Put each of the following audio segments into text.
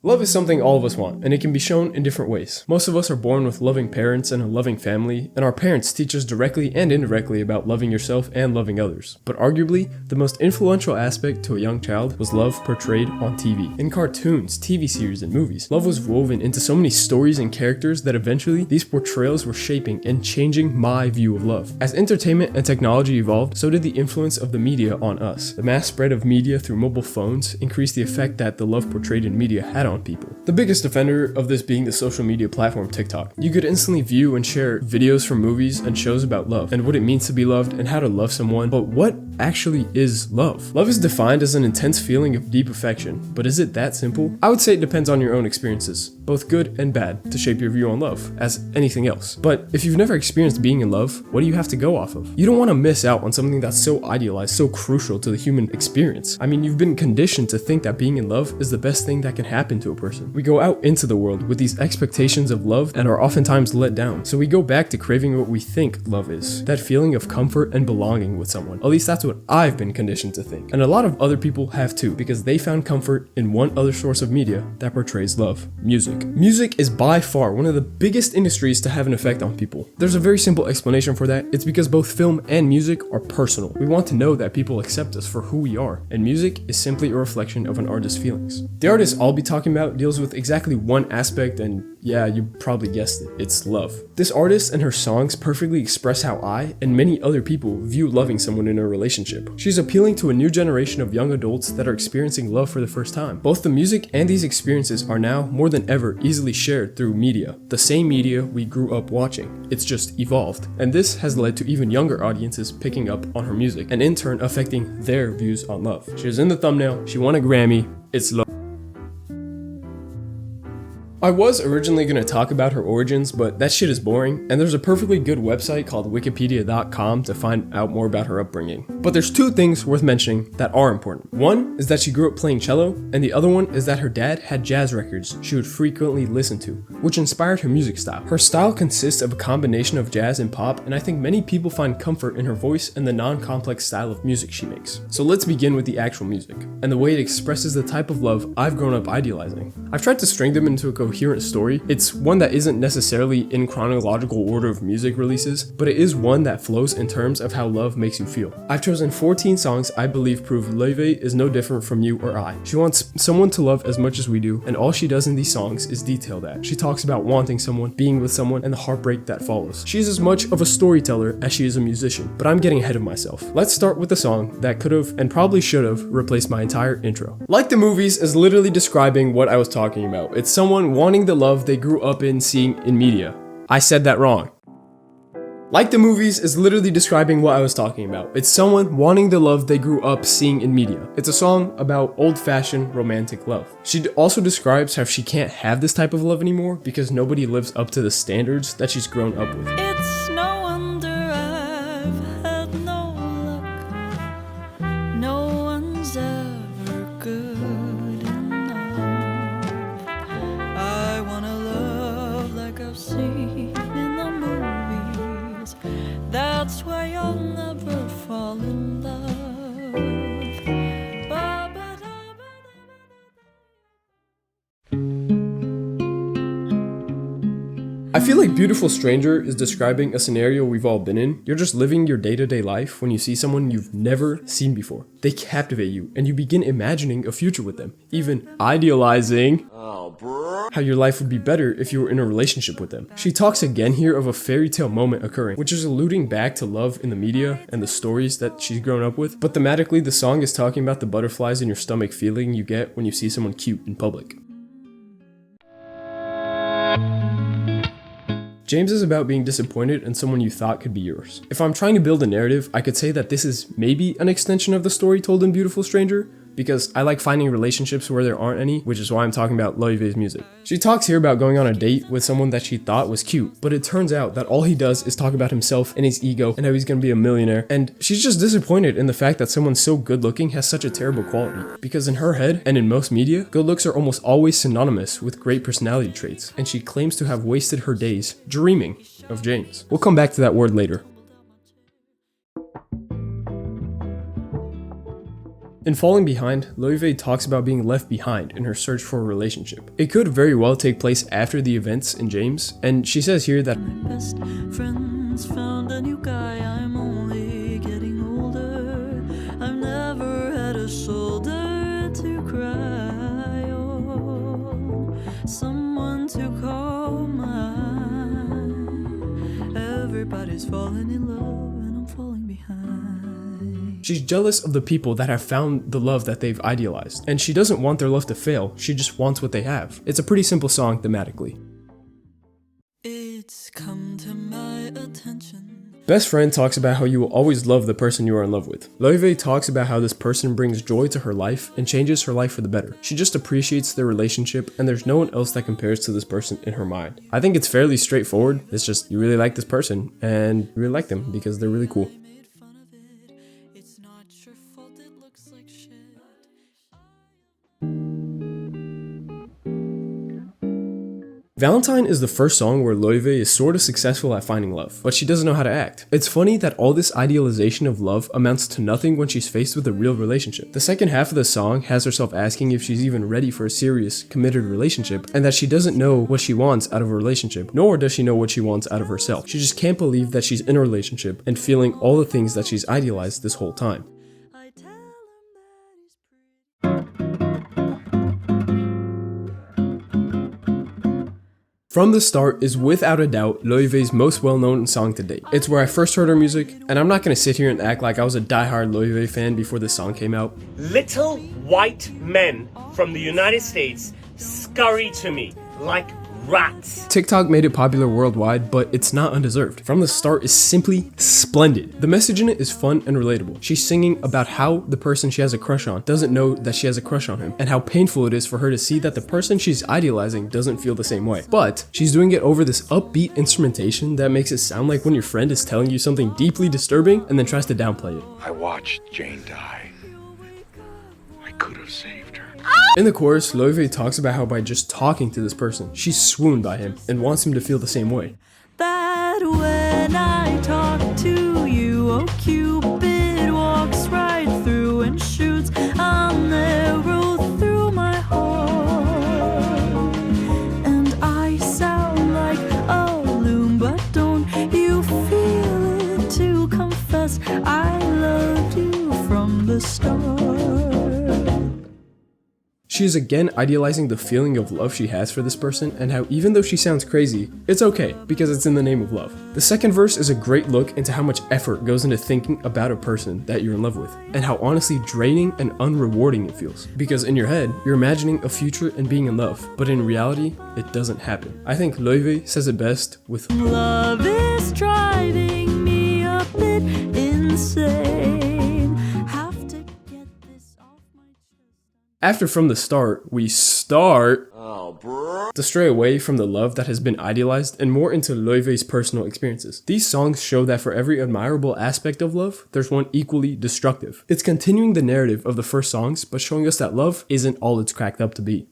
Love is something all of us want, and it can be shown in different ways. Most of us are born with loving parents and a loving family, and our parents teach us directly and indirectly about loving yourself and loving others. But arguably, the most influential aspect to a young child was love portrayed on TV. In cartoons, TV series, and movies, love was woven into so many stories and characters that eventually these portrayals were shaping and changing my view of love. As entertainment and technology evolved, so did the influence of the media on us. The mass spread of media through mobile phones increased the effect that the love portrayed in media had on people. The biggest offender of this being the social media platform TikTok. You could instantly view and share videos from movies and shows about love and what it means to be loved and how to love someone, but what actually is love? Love is defined as an intense feeling of deep affection, but is it that simple? I would say it depends on your own experiences, both good and bad, to shape your view on love, as anything else. But if you've never experienced being in love, what do you have to go off of? You don't want to miss out on something that's so idealized, so crucial to the human experience. I mean, you've been conditioned to think that being in love is the best thing that can happen to a person. We go out into the world with these expectations of love and are oftentimes let down. So we go back to craving what we think love is. That feeling of comfort and belonging with someone. At least that's what I've been conditioned to think. And a lot of other people have too, because they found comfort in one other source of media that portrays love: music. Music is by far one of the biggest industries to have an effect on people. There's a very simple explanation for that. It's because both film and music are personal. We want to know that people accept us for who we are, and music is simply a reflection of an artist's feelings. The artist I'll be talking about deals with exactly one aspect, and yeah, you probably guessed it, it's love. This artist and her songs perfectly express how I and many other people view loving someone in a relationship. She's appealing to a new generation of young adults that are experiencing love for the first time. Both the music and these experiences are now, more than ever, easily shared through media. The same media we grew up watching. It's just evolved. And this has led to even younger audiences picking up on her music, and in turn affecting their views on love. She was in the thumbnail, she won a Grammy, it's love. I was originally going to talk about her origins, but that shit is boring, and there's a perfectly good website called wikipedia.com to find out more about her upbringing. But there's two things worth mentioning that are important. One is that she grew up playing cello, and the other one is that her dad had jazz records she would frequently listen to, which inspired her music style. Her style consists of a combination of jazz and pop, and I think many people find comfort in her voice and the non-complex style of music she makes. So let's begin with the actual music, and the way it expresses the type of love I've grown up idealizing. I've tried to string them into a coherent story. It's one that isn't necessarily in chronological order of music releases, but it is one that flows in terms of how love makes you feel. I've chosen 14 songs I believe prove Laufey is no different from you or I. She wants someone to love as much as we do, and all she does in these songs is detail that. She talks about wanting someone, being with someone, and the heartbreak that follows. She's as much of a storyteller as she is a musician, but I'm getting ahead of myself. Let's start with the song that could have and probably should have replaced my entire intro. Like the Movies is literally describing what I was talking about. It's someone wanting the love they grew up in seeing in media. I said that wrong. Like the Movies is literally describing what I was talking about. It's someone wanting the love they grew up seeing in media. It's a song about old-fashioned romantic love. She also describes how she can't have this type of love anymore because nobody lives up to the standards that she's grown up with. It's no wonder I've had no luck. No one's ever good enough. I wanna love like I've seen in the movies. That's why I'll never fall in love. I feel like Beautiful Stranger is describing a scenario we've all been in. You're just living your day-to-day life when you see someone you've never seen before. They captivate you, and you begin imagining a future with them, even idealizing how your life would be better if you were in a relationship with them. She talks again here of a fairy tale moment occurring, which is alluding back to love in the media and the stories that she's grown up with. But thematically, the song is talking about the butterflies in your stomach feeling you get when you see someone cute in public. James is about being disappointed in someone you thought could be yours. If I'm trying to build a narrative, I could say that this is maybe an extension of the story told in Beautiful Stranger, because I like finding relationships where there aren't any, which is why I'm talking about Laufey's music. She talks here about going on a date with someone that she thought was cute, but it turns out that all he does is talk about himself and his ego and how he's gonna be a millionaire, and she's just disappointed in the fact that someone so good looking has such a terrible quality, because in her head, and in most media, good looks are almost always synonymous with great personality traits, and she claims to have wasted her days dreaming of James. We'll come back to that word later. In Falling Behind, Laufey talks about being left behind in her search for a relationship. It could very well take place after the events in James, and she says here that My best friends found a new guy. I'm only getting older. I've never had a shoulder to cry on, someone to call mine. Everybody's falling in love and I'm falling behind. she's jealous of the people that have found the love that they've idealized, and she doesn't want their love to fail, she just wants what they have. It's a pretty simple song thematically. It's come to my attention. Best Friend talks about how you will always love the person you are in love with. Laufey talks about how this person brings joy to her life and changes her life for the better. She just appreciates their relationship and there's no one else that compares to this person in her mind. I think it's fairly straightforward. It's just you really like this person and you really like them because they're really cool. Made fun of it. It's not your fault, it looks like shit. Valentine is the first song where Laufey is sort of successful at finding love, but she doesn't know how to act. It's funny that all this idealization of love amounts to nothing when she's faced with a real relationship. The second half of the song has herself asking if she's even ready for a serious, committed relationship, and that she doesn't know what she wants out of a relationship, nor does she know what she wants out of herself. She just can't believe that she's in a relationship and feeling all the things that she's idealized this whole time. I tell him that he's pretty. From the Start is without a doubt Laufey's most well-known song to date. It's where I first heard her music, and I'm not gonna sit here and act like I was a die-hard Laufey fan before this song came out. Little white men from the United States scurry to me like rats. TikTok made it popular worldwide, but it's not undeserved. From the Start is simply splendid. The message in it is fun and relatable. She's singing about how the person she has a crush on doesn't know that she has a crush on him, and how painful it is for her to see that the person she's idealizing doesn't feel the same way. But she's doing it over this upbeat instrumentation that makes it sound like when your friend is telling you something deeply disturbing and then tries to downplay it. I watched Jane die. I could have saved her. In the chorus, Laufey talks about how by just talking to this person, she's swooned by him and wants him to feel the same way. That when I talk to you, oh Cupid walks right through and shoots an arrow through my heart. And I sound like a loon, but don't you feel it to confess I loved you from the start. She is again idealizing the feeling of love she has for this person and how even though she sounds crazy, it's okay because it's in the name of love. The second verse is a great look into how much effort goes into thinking about a person that you're in love with and how honestly draining and unrewarding it feels. Because in your head, you're imagining a future and being in love, but in reality, it doesn't happen. I think Laufey says it best with Love is driving me a bit insane. Have to get this off my chest. After From the Start, we start to stray away from the love that has been idealized and more into Laufey's personal experiences. These songs show that for every admirable aspect of love, there's one equally destructive. It's continuing the narrative of the first songs, but showing us that love isn't all it's cracked up to be.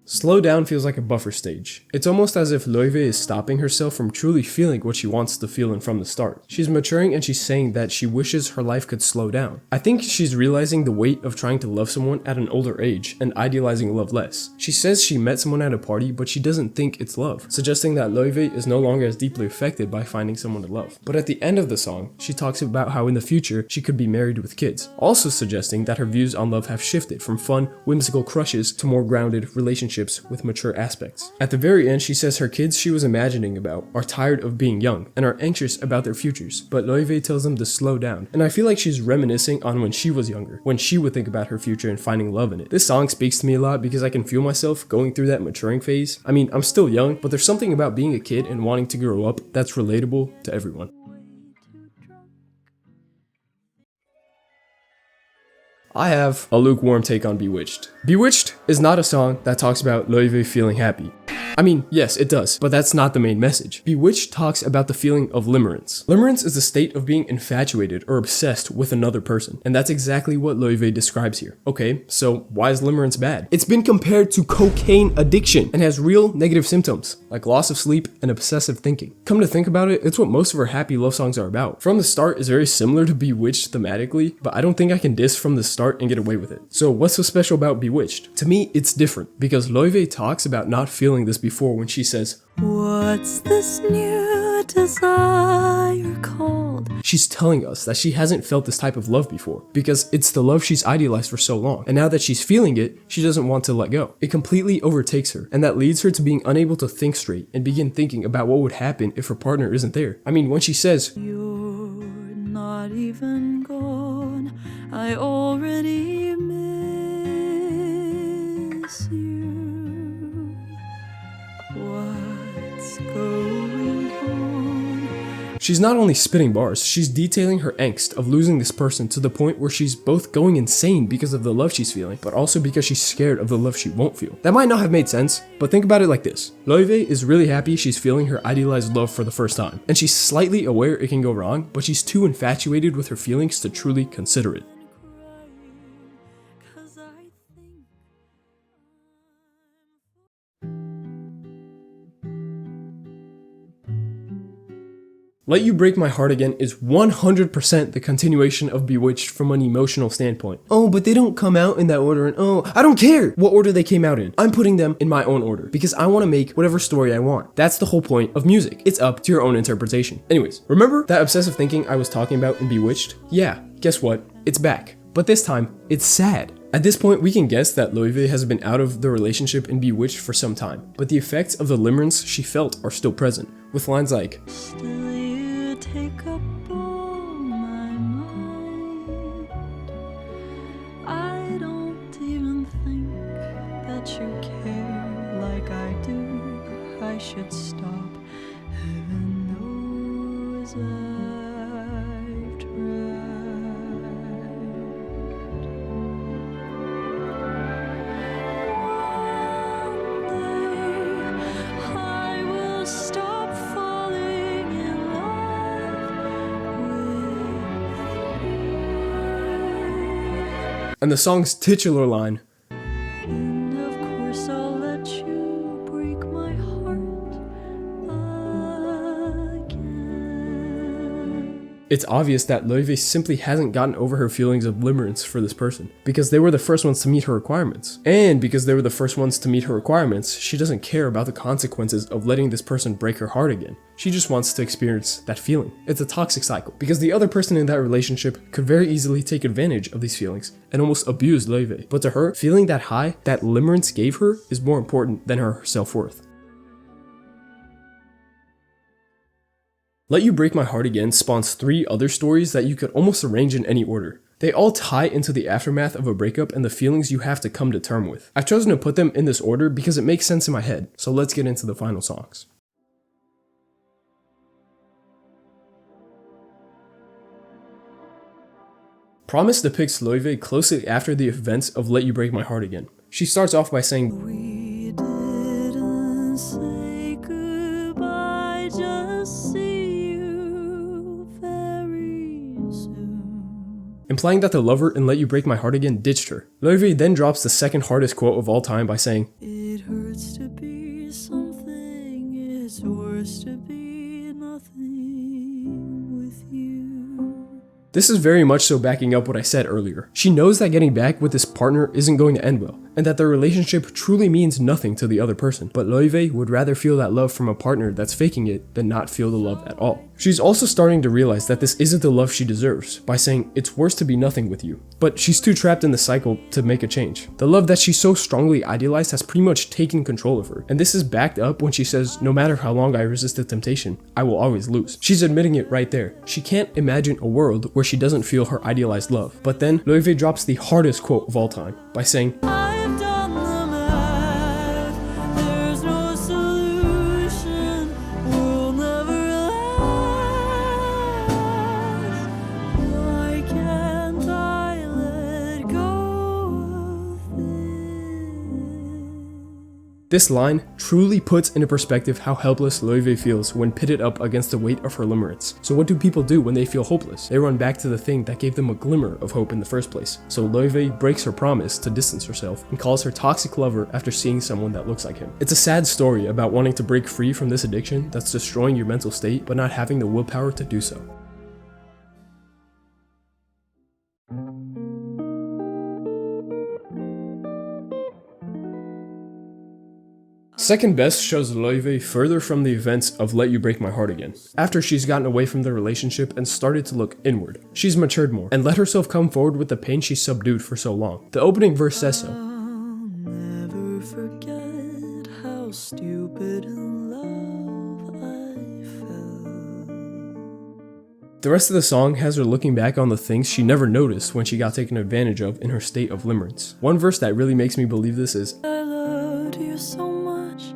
Slow Down feels like a buffer stage. It's almost as if Laufey is stopping herself from truly feeling what she wants to feel in From the Start. She's maturing and she's saying that she wishes her life could slow down. I think she's realizing the weight of trying to love someone at an older age and idealizing love less. She says she met someone at a party, but she doesn't think it's love, suggesting that Laufey is no longer as deeply affected by finding someone to love. But at the end of the song, she talks about how in the future she could be married with kids, also suggesting that her views on love have shifted from fun, whimsical crushes to more grounded relationships with mature aspects. At the very end, she says her kids she was imagining about are tired of being young and are anxious about their futures, but Laufey tells them to slow down. And I feel like she's reminiscing on when she was younger, when she would think about her future and finding love in it. This song speaks to me a lot because I can feel myself going through that maturing phase. I mean, I'm still young, but there's something about being a kid and wanting to grow up that's relatable to everyone. I have a lukewarm take on Bewitched. Bewitched is not a song that talks about Laufey feeling happy. I mean, yes, it does, but that's not the main message. Bewitched talks about the feeling of limerence. Limerence is a state of being infatuated or obsessed with another person, and that's exactly what Laufey describes here. Okay, so why is limerence bad? It's been compared to cocaine addiction and has real negative symptoms, like loss of sleep and obsessive thinking. Come to think about it, it's what most of her happy love songs are about. From the Start is very similar to Bewitched thematically, but I don't think I can diss From the Start and get away with it. So what's so special about Bewitched? To me, it's different, because Laufey talks about not feeling this before when she says, What's this new desire called? She's telling us that she hasn't felt this type of love before, because it's the love she's idealized for so long, and now that she's feeling it, she doesn't want to let go. It completely overtakes her, and that leads her to being unable to think straight and begin thinking about what would happen if her partner isn't there. I mean, when she says, You're not even gone, I already miss you. What's going on? she's not only spitting bars, she's detailing her angst of losing this person to the point where she's both going insane because of the love she's feeling, but also because she's scared of the love she won't feel. That might not have made sense, but think about it like this. Laufey is really happy she's feeling her idealized love for the first time, and she's slightly aware it can go wrong, but she's too infatuated with her feelings to truly consider it. Let You Break My Heart Again is 100% the continuation of Bewitched from an emotional standpoint. Oh, but they don't come out in that order, and oh, I don't care what order they came out in. I'm putting them in my own order because I want to make whatever story I want. That's the whole point of music. It's up to your own interpretation. Anyways, remember that obsessive thinking I was talking about in Bewitched? Yeah, guess what? It's back. But this time, it's sad. At this point, we can guess that Laufey has been out of the relationship in Bewitched for some time, but the effects of the limerence she felt are still present, with lines like, Still you take up all my mind. I don't even think that you care like I do. I should stop. Heaven knows I've tried. I will stop falling in love with you. and the song's titular line, And of course I'll let you break my heart again. it's obvious that Laufey simply hasn't gotten over her feelings of limerence for this person, because they were the first ones to meet her requirements. And because they were the first ones to meet her requirements, she doesn't care about the consequences of letting this person break her heart again. She just wants to experience that feeling. It's a toxic cycle, because the other person in that relationship could very easily take advantage of these feelings and almost abuse Laufey. But to her, feeling that high that limerence gave her is more important than her self-worth. Let You Break My Heart Again spawns 3 other stories that you could almost arrange in any order. They all tie into the aftermath of a breakup and the feelings you have to come to terms with. I've chosen to put them in this order because it makes sense in my head, so let's get into the final songs. Promise depicts Laufey closely after the events of Let You Break My Heart Again. She starts off by saying, We didn't say goodbye, just see you very soon. implying that the lover in Let You Break My Heart Again ditched her. Laufey then drops the second hardest quote of all time by saying, It hurts to be something, it's worse to be nothing with you. This is very much so backing up what I said earlier. She knows that getting back with this partner isn't going to end well, and that their relationship truly means nothing to the other person, but Laufey would rather feel that love from a partner that's faking it than not feel the love at all. She's also starting to realize that this isn't the love she deserves by saying it's worse to be nothing with you, but she's too trapped in the cycle to make a change. The love that she so strongly idealized has pretty much taken control of her, and this is backed up when she says, no matter how long I resist the temptation, I will always lose. She's admitting it right there. She can't imagine a world where she doesn't feel her idealized love. But then Laufey drops the hardest quote of all time by saying, I've done the math, there's no solution, we'll never last. Why can't I let go of This line truly puts into perspective how helpless Laufey feels when pitted up against the weight of her limerence. So what do people do when they feel hopeless? They run back to the thing that gave them a glimmer of hope in the first place. So Laufey breaks her promise to distance herself and calls her toxic lover after seeing someone that looks like him. It's a sad story about wanting to break free from this addiction that's destroying your mental state but not having the willpower to do so. Second Best shows Laufey further from the events of Let You Break My Heart Again. After she's gotten away from the relationship and started to look inward, she's matured more and let herself come forward with the pain she subdued for so long. The opening verse says so. I'll never forget how stupid in love I felt. The rest of the song has her looking back on the things she never noticed when she got taken advantage of in her state of limerence. One verse that really makes me believe this is, I loved you so much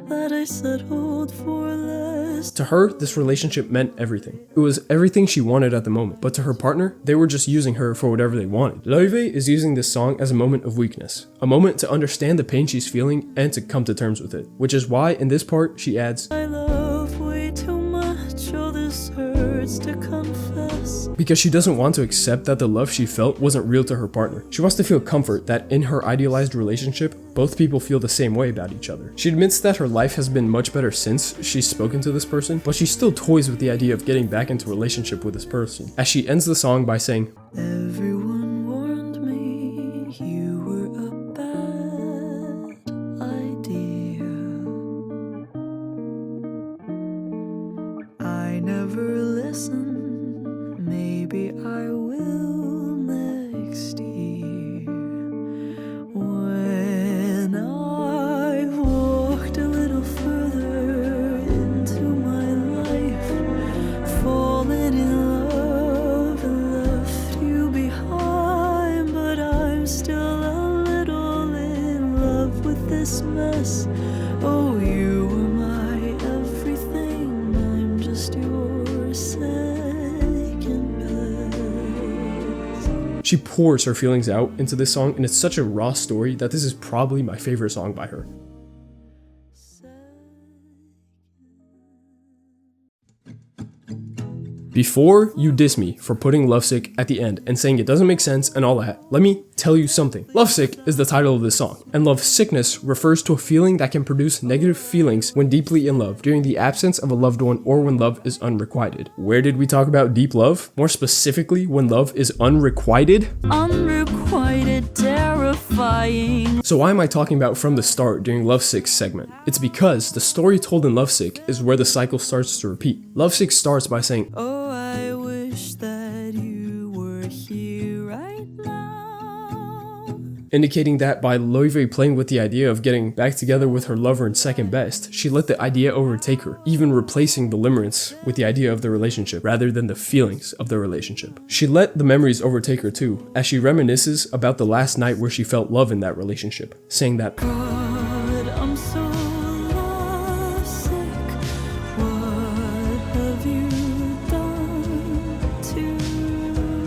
that I settled for less. to her, this relationship meant everything. It was everything she wanted at the moment, but to her partner, they were just using her for whatever they wanted. Laufey is using this song as a moment of weakness, a moment to understand the pain she's feeling and to come to terms with it, which is why in this part she adds, I love way too much, oh this hurts to confess. because she doesn't want to accept that the love she felt wasn't real to her partner. She wants to feel comfort that in her idealized relationship, both people feel the same way about each other. She admits that her life has been much better since she's spoken to this person, but she still toys with the idea of getting back into a relationship with this person, as she ends the song by saying, Everyone warned me you were a bad idea. I never listened, maybe I will next year. When I've walked a little further into my life, fallen in love and left you behind, but I'm still a little in love with this mess. Oh, you were my everything, I'm just your second best. she pours her feelings out into this song, and it's such a raw story that this is probably my favorite song by her. Before you diss me for putting Lovesick at the end and saying it doesn't make sense and all that, let me tell you something. Lovesick is the title of this song, and love sickness refers to a feeling that can produce negative feelings when deeply in love, during the absence of a loved one, or when love is unrequited. Where did we talk about deep love? More specifically, when love is unrequited? Unrequited, terrifying. So why am I talking about from the start during Lovesick's segment? It's because the story told in Lovesick is where the cycle starts to repeat. Lovesick starts by saying, Oh, I wish that you were here right now. indicating that by Laufey playing with the idea of getting back together with her lover in Second Best, she let the idea overtake her, even replacing the limerence with the idea of the relationship rather than the feelings of the relationship. She let the memories overtake her too, as she reminisces about the last night where she felt love in that relationship, saying that, God, I'm so lovesick. What have you done to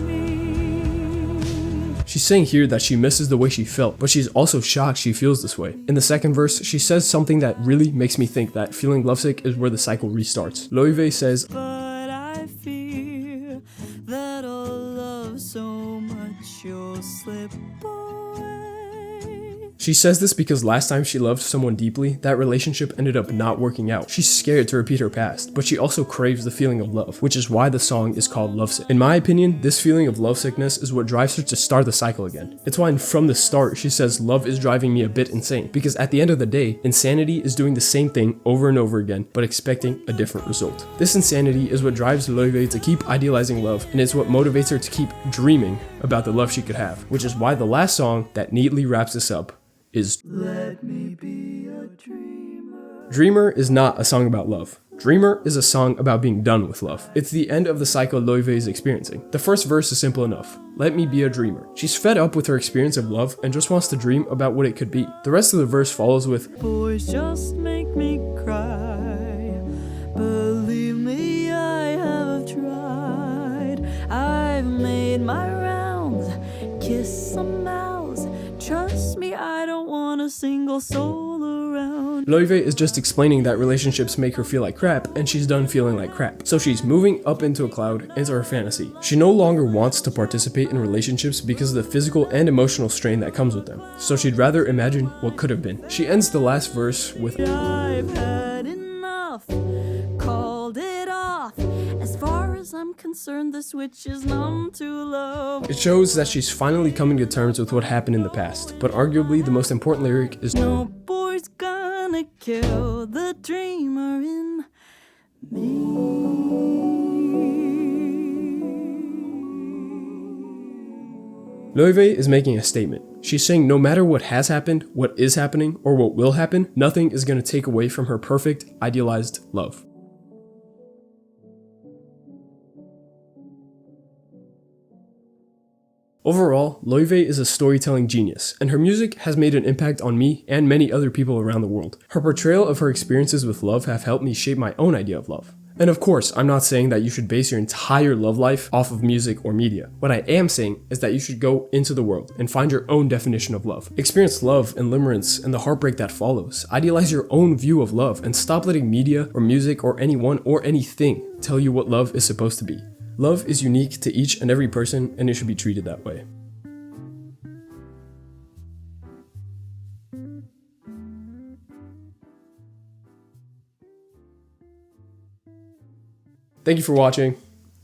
me? she's saying here that she misses the way she felt, but she's also shocked she feels this way. In the second verse, she says something that really makes me think that feeling lovesick is where the cycle restarts. Laufey says, But I fear that I'll love so much you'll slip away. she says this because last time she loved someone deeply, that relationship ended up not working out. She's scared to repeat her past, but she also craves the feeling of love, which is why the song is called Lovesick. In my opinion, this feeling of lovesickness is what drives her to start the cycle again. It's why from the start she says love is driving me a bit insane, because at the end of the day, insanity is doing the same thing over and over again, but expecting a different result. This insanity is what drives Laufey to keep idealizing love, and it's what motivates her to keep dreaming about the love she could have, which is why the last song that neatly wraps this up is Let me be a dreamer. Dreamer is not a song about love. Dreamer is a song about being done with love. It's the end of the cycle Laufey is experiencing. The first verse is simple enough. Let me be a dreamer. She's fed up with her experience of love and just wants to dream about what it could be. The rest of the verse follows with, Boys just make me cry. Believe me, I have tried. I've made my rounds, kissed some mouths. Trust me, I don't want a single soul around. found. Laufey is just explaining that relationships make her feel like crap, and she's done feeling like crap. So she's moving up into a cloud, into her fantasy. She no longer wants to participate in relationships because of the physical and emotional strain that comes with them. So she'd rather imagine what could have been. She ends the last verse with, I've had enough, called it off. As far as I'm concerned, the switch is numb to love. It shows that she's finally coming to terms with what happened in the past. But arguably the most important lyric is, No boy's gonna kill the dreamer in me. Laufey is making a statement. She's saying no matter what has happened, what is happening, or what will happen, nothing is going to take away from her perfect, idealized love. Overall, Laufey is a storytelling genius, and her music has made an impact on me and many other people around the world. Her portrayal of her experiences with love have helped me shape my own idea of love. And of course, I'm not saying that you should base your entire love life off of music or media. What I am saying is that you should go into the world and find your own definition of love. Experience love and limerence and the heartbreak that follows. Idealize your own view of love and stop letting media or music or anyone or anything tell you what love is supposed to be. Love is unique to each and every person, and it should be treated that way. Thank you for watching.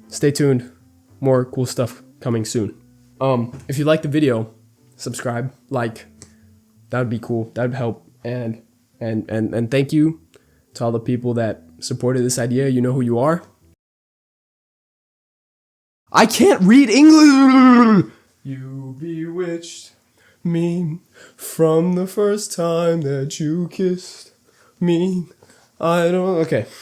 Stay tuned. More cool stuff coming soon. If you like the video, subscribe, like. That would be cool. That would help. And thank you to all the people that supported this idea. You know who you are. I can't read English. You bewitched me from the first time that you kissed me. Okay.